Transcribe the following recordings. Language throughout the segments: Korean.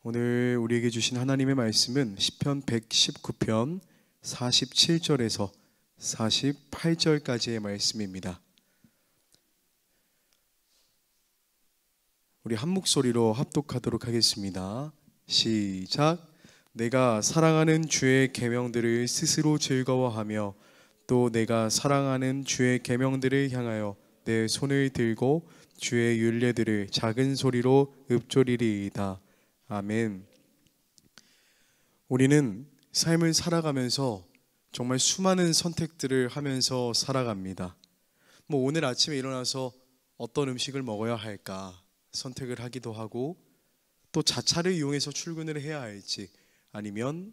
오늘 우리에게 주신 하나님의 말씀은 시편 119편 47절에서 48절까지의 말씀입니다. 우리 한 목소리로 합독하도록 하겠습니다. 시작. 내가 사랑하는 주의 계명들을 스스로 즐거워하며 또 내가 사랑하는 주의 계명들을 향하여 내 손을 들고 주의 율례들을 작은 소리로 읊조리리이다. 아멘. 우리는 삶을 살아가면서 정말 수많은 선택들을 하면서 살아갑니다. 오늘 아침에 일어나서 어떤 음식을 먹어야 할까 선택을 하기도 하고, 또 자차를 이용해서 출근을 해야 할지 아니면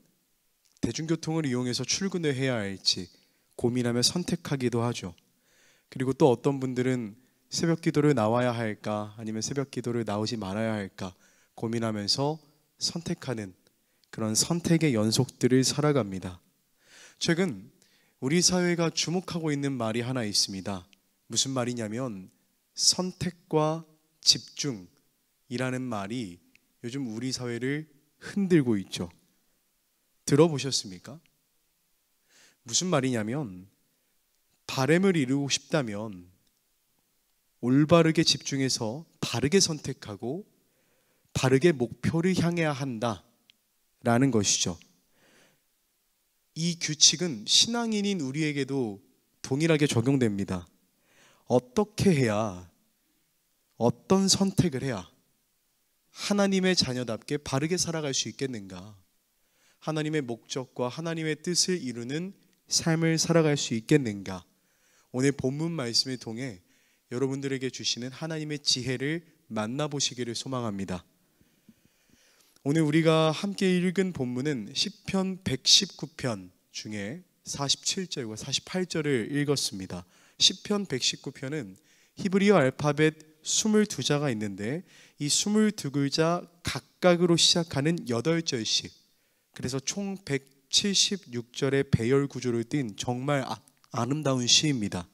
대중교통을 이용해서 출근을 해야 할지 고민하며 선택하기도 하죠. 그리고 또 어떤 분들은 새벽 기도를 나와야 할까 아니면 새벽 기도를 나오지 말아야 할까 고민하면서 선택하는 그런 선택의 연속들을 살아갑니다. 최근 우리 사회가 주목하고 있는 말이 하나 있습니다. 무슨 말이냐면 선택과 집중이라는 말이 요즘 우리 사회를 흔들고 있죠. 들어보셨습니까? 무슨 말이냐면 바람을 이루고 싶다면 올바르게 집중해서 바르게 선택하고 바르게 목표를 향해야 한다라는 것이죠. 이 규칙은 신앙인인 우리에게도 동일하게 적용됩니다. 어떻게 해야, 어떤 선택을 해야 하나님의 자녀답게 바르게 살아갈 수 있겠는가? 하나님의 목적과 하나님의 뜻을 이루는 삶을 살아갈 수 있겠는가? 오늘 본문 말씀을 통해 여러분들에게 주시는 하나님의 지혜를 만나보시기를 소망합니다. 오늘 우리가 함께 읽은 본문은 시편 119편 중에 47절과 48절을 읽었습니다. 시편 119편은 히브리어 알파벳 22자가 있는데 이 22글자 각각으로 시작하는 8절씩, 그래서 총 176절의 배열 구조를 띈 정말 아름다운 시입니다.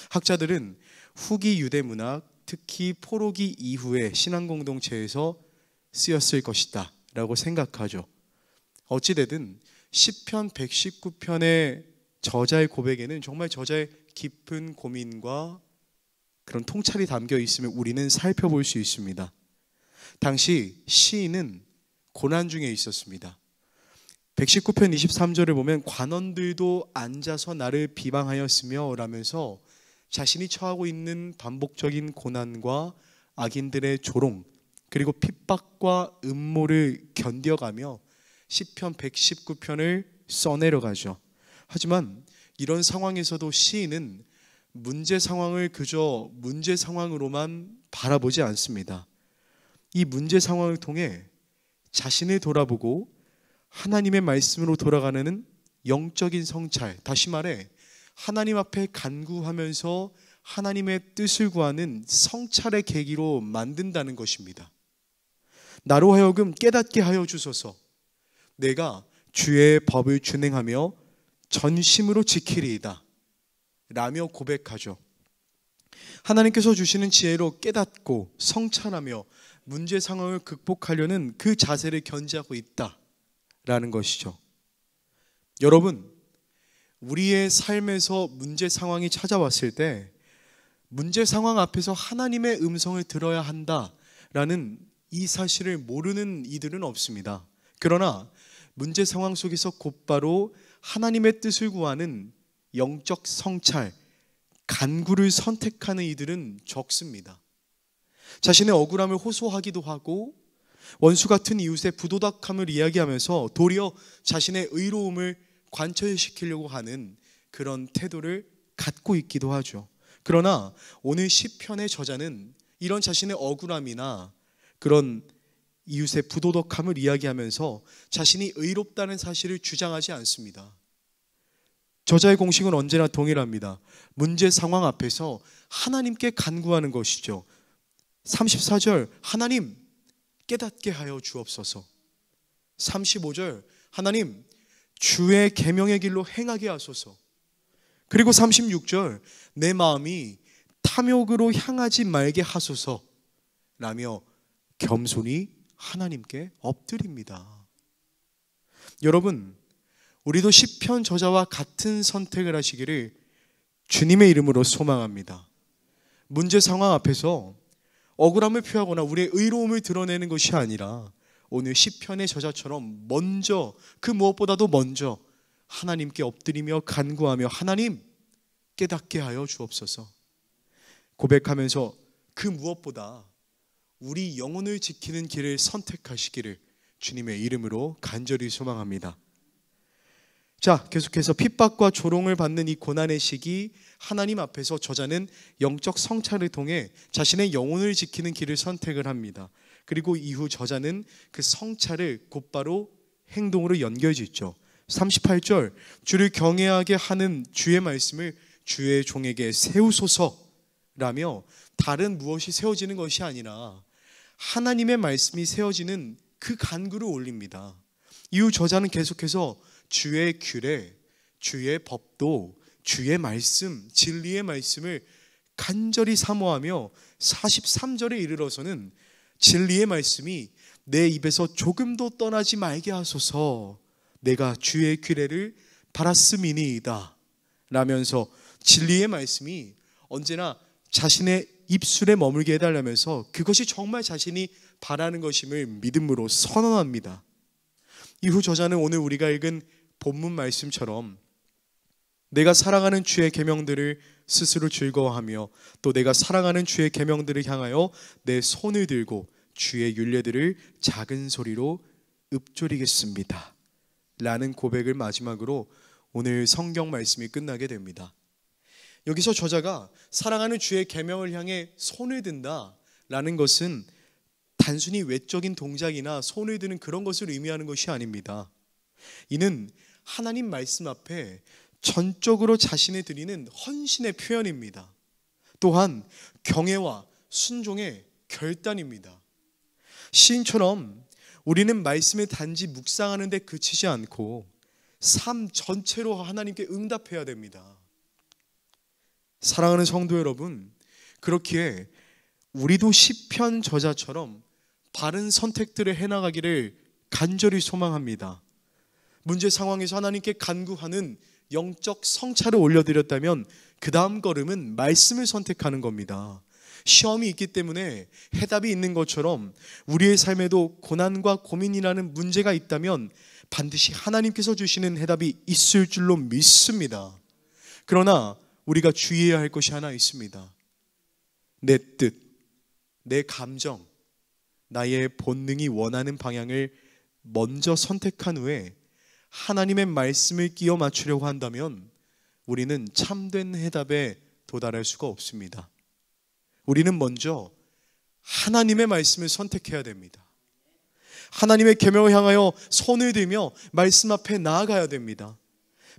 학자들은 후기 유대문학, 특히 포로기 이후의 신앙공동체에서 쓰였을 것이다 라고 생각하죠. 어찌되든 시편 119편의 저자의 고백에는 정말 저자의 깊은 고민과 그런 통찰이 담겨 있음을 우리는 살펴볼 수 있습니다. 당시 시인은 고난 중에 있었습니다. 119편 23절을 보면 관원들도 앉아서 나를 비방하였으며 라면서 자신이 처하고 있는 반복적인 고난과 악인들의 조롱, 그리고 핍박과 음모를 견뎌가며 시편 119편을 써내려가죠. 하지만 이런 상황에서도 시인은 문제 상황을 그저 문제 상황으로만 바라보지 않습니다. 이 문제 상황을 통해 자신을 돌아보고 하나님의 말씀으로 돌아가는 영적인 성찰, 다시 말해 하나님 앞에 간구하면서 하나님의 뜻을 구하는 성찰의 계기로 만든다는 것입니다. 나로 하여금 깨닫게 하여 주소서. 내가 주의 법을 준행하며 전심으로 지키리이다 라며 고백하죠. 하나님께서 주시는 지혜로 깨닫고 성찰하며 문제 상황을 극복하려는 그 자세를 견지하고 있다라는 것이죠. 여러분, 우리의 삶에서 문제 상황이 찾아왔을 때 문제 상황 앞에서 하나님의 음성을 들어야 한다라는 이 사실을 모르는 이들은 없습니다. 그러나 문제 상황 속에서 곧바로 하나님의 뜻을 구하는 영적 성찰, 간구를 선택하는 이들은 적습니다. 자신의 억울함을 호소하기도 하고 원수 같은 이웃의 부도덕함을 이야기하면서 도리어 자신의 의로움을 관철시키려고 하는 그런 태도를 갖고 있기도 하죠. 그러나 오늘 시편의 저자는 이런 자신의 억울함이나 그런 이웃의 부도덕함을 이야기하면서 자신이 의롭다는 사실을 주장하지 않습니다. 저자의 공식은 언제나 동일합니다. 문제 상황 앞에서 하나님께 간구하는 것이죠. 34절, 하나님 깨닫게 하여 주옵소서. 35절, 하나님 주의 계명의 길로 행하게 하소서. 그리고 36절, 내 마음이 탐욕으로 향하지 말게 하소서 라며 겸손히 하나님께 엎드립니다. 여러분, 우리도 시편 저자와 같은 선택을 하시기를 주님의 이름으로 소망합니다. 문제 상황 앞에서 억울함을 표하거나 우리의 의로움을 드러내는 것이 아니라 오늘 시편의 저자처럼 먼저, 그 무엇보다도 먼저 하나님께 엎드리며 간구하며 하나님 깨닫게 하여 주옵소서 고백하면서 그 무엇보다 우리 영혼을 지키는 길을 선택하시기를 주님의 이름으로 간절히 소망합니다. 자, 계속해서 핍박과 조롱을 받는 이 고난의 시기, 하나님 앞에서 저자는 영적 성찰을 통해 자신의 영혼을 지키는 길을 선택을 합니다. 그리고 이후 저자는 그 성찰을 곧바로 행동으로 연결짓죠. 38절, 주를 경외하게 하는 주의 말씀을 주의 종에게 세우소서라며 다른 무엇이 세워지는 것이 아니라 하나님의 말씀이 세워지는 그 간구를 올립니다. 이후 저자는 계속해서 주의 규례, 주의 법도, 주의 말씀, 진리의 말씀을 간절히 사모하며 43절에 이르러서는 진리의 말씀이 내 입에서 조금도 떠나지 말게 하소서 내가 주의 규례를 바랐음이니이다 라면서 진리의 말씀이 언제나 자신의 입술에 머물게 해달라면서 그것이 정말 자신이 바라는 것임을 믿음으로 선언합니다. 이후 저자는 오늘 우리가 읽은 본문 말씀처럼 내가 사랑하는 주의 계명들을 스스로 즐거워하며 또 내가 사랑하는 주의 계명들을 향하여 내 손을 들고 주의 율례들을 작은 소리로 읊조리겠습니다 라는 고백을 마지막으로 오늘 성경 말씀이 끝나게 됩니다. 여기서 저자가 사랑하는 주의 계명을 향해 손을 든다 라는 것은 단순히 외적인 동작이나 손을 드는 그런 것을 의미하는 것이 아닙니다. 이는 하나님 말씀 앞에 전적으로 자신을 드리는 헌신의 표현입니다. 또한 경외와 순종의 결단입니다. 시인처럼 우리는 말씀을 단지 묵상하는 데 그치지 않고 삶 전체로 하나님께 응답해야 됩니다. 사랑하는 성도 여러분, 그렇기에 우리도 시편 저자처럼 바른 선택들을 해나가기를 간절히 소망합니다. 문제 상황에서 하나님께 간구하는 영적 성찰을 올려드렸다면 그 다음 걸음은 말씀을 선택하는 겁니다. 시험이 있기 때문에 해답이 있는 것처럼 우리의 삶에도 고난과 고민이라는 문제가 있다면 반드시 하나님께서 주시는 해답이 있을 줄로 믿습니다. 그러나 우리가 주의해야 할 것이 하나 있습니다. 내 뜻, 내 감정, 나의 본능이 원하는 방향을 먼저 선택한 후에 하나님의 말씀을 끼워 맞추려고 한다면 우리는 참된 해답에 도달할 수가 없습니다. 우리는 먼저 하나님의 말씀을 선택해야 됩니다. 하나님의 계명을 향하여 손을 들며 말씀 앞에 나아가야 됩니다.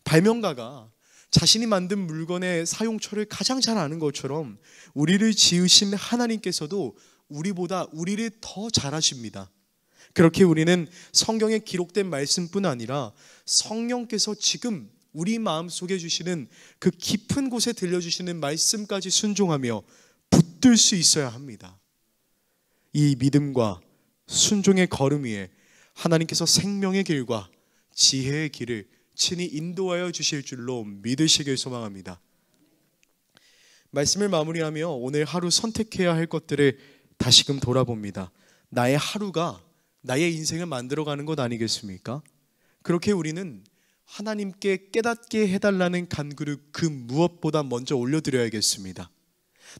발명가가 자신이 만든 물건의 사용처를 가장 잘 아는 것처럼 우리를 지으신 하나님께서도 우리보다 우리를 더 잘 아십니다. 그렇게 우리는 성경에 기록된 말씀뿐 아니라 성령께서 지금 우리 마음속에 주시는 그 깊은 곳에 들려주시는 말씀까지 순종하며 붙들 수 있어야 합니다. 이 믿음과 순종의 걸음 위에 하나님께서 생명의 길과 지혜의 길을 친히 인도하여 주실 줄로 믿으시길 소망합니다. 말씀을 마무리하며 오늘 하루 선택해야 할 것들을 다시금 돌아봅니다. 나의 하루가 나의 인생을 만들어가는 것 아니겠습니까? 그렇게 우리는 하나님께 깨닫게 해달라는 간구를 그 무엇보다 먼저 올려드려야겠습니다.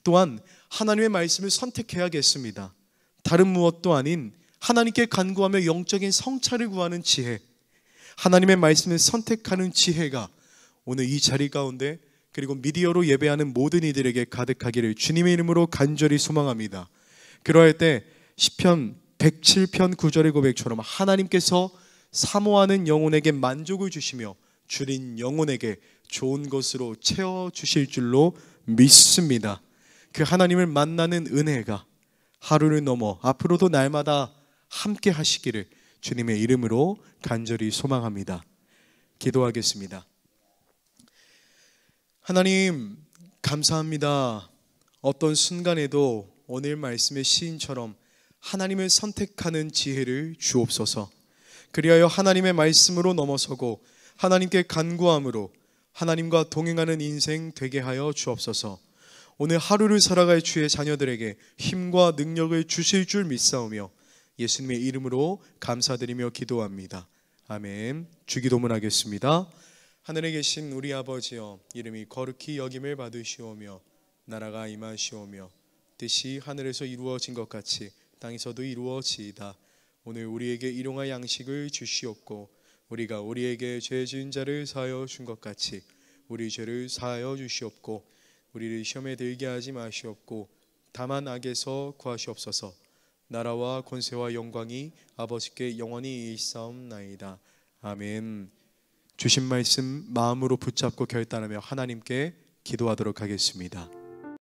또한 하나님의 말씀을 선택해야겠습니다. 다른 무엇도 아닌 하나님께 간구하며 영적인 성찰을 구하는 지혜, 하나님의 말씀을 선택하는 지혜가 오늘 이 자리 가운데 그리고 미디어로 예배하는 모든 이들에게 가득하기를 주님의 이름으로 간절히 소망합니다. 그러할 때 시편 107편 9절의 고백처럼 하나님께서 사모하는 영혼에게 만족을 주시며 줄인 영혼에게 좋은 것으로 채워주실 줄로 믿습니다. 그 하나님을 만나는 은혜가 하루를 넘어 앞으로도 날마다 함께 하시기를 주님의 이름으로 간절히 소망합니다. 기도하겠습니다. 하나님 감사합니다. 어떤 순간에도 오늘 말씀의 시인처럼 하나님을 선택하는 지혜를 주옵소서. 그리하여 하나님의 말씀으로 넘어서고 하나님께 간구함으로 하나님과 동행하는 인생 되게 하여 주옵소서. 오늘 하루를 살아갈 주의 자녀들에게 힘과 능력을 주실 줄 믿사오며 예수님의 이름으로 감사드리며 기도합니다. 아멘. 주기도문 하겠습니다. 하늘에 계신 우리 아버지여, 이름이 거룩히 여김을 받으시오며 나라가 임하시오며 뜻이 하늘에서 이루어진 것 같이 땅에서도 이루어지이다. 오늘 우리에게 일용할 양식을 주시옵고 우리가 우리에게 죄 지은 자를 사하여 준 것 같이 우리 죄를 사하여 주시옵고 우리를 시험에 들게 하지 마시옵고 다만 악에서 구하시옵소서. 나라와 권세와 영광이 아버지께 영원히 있사옵나이다. 아멘. 주신 말씀 마음으로 붙잡고 결단하며 하나님께 기도하도록 하겠습니다.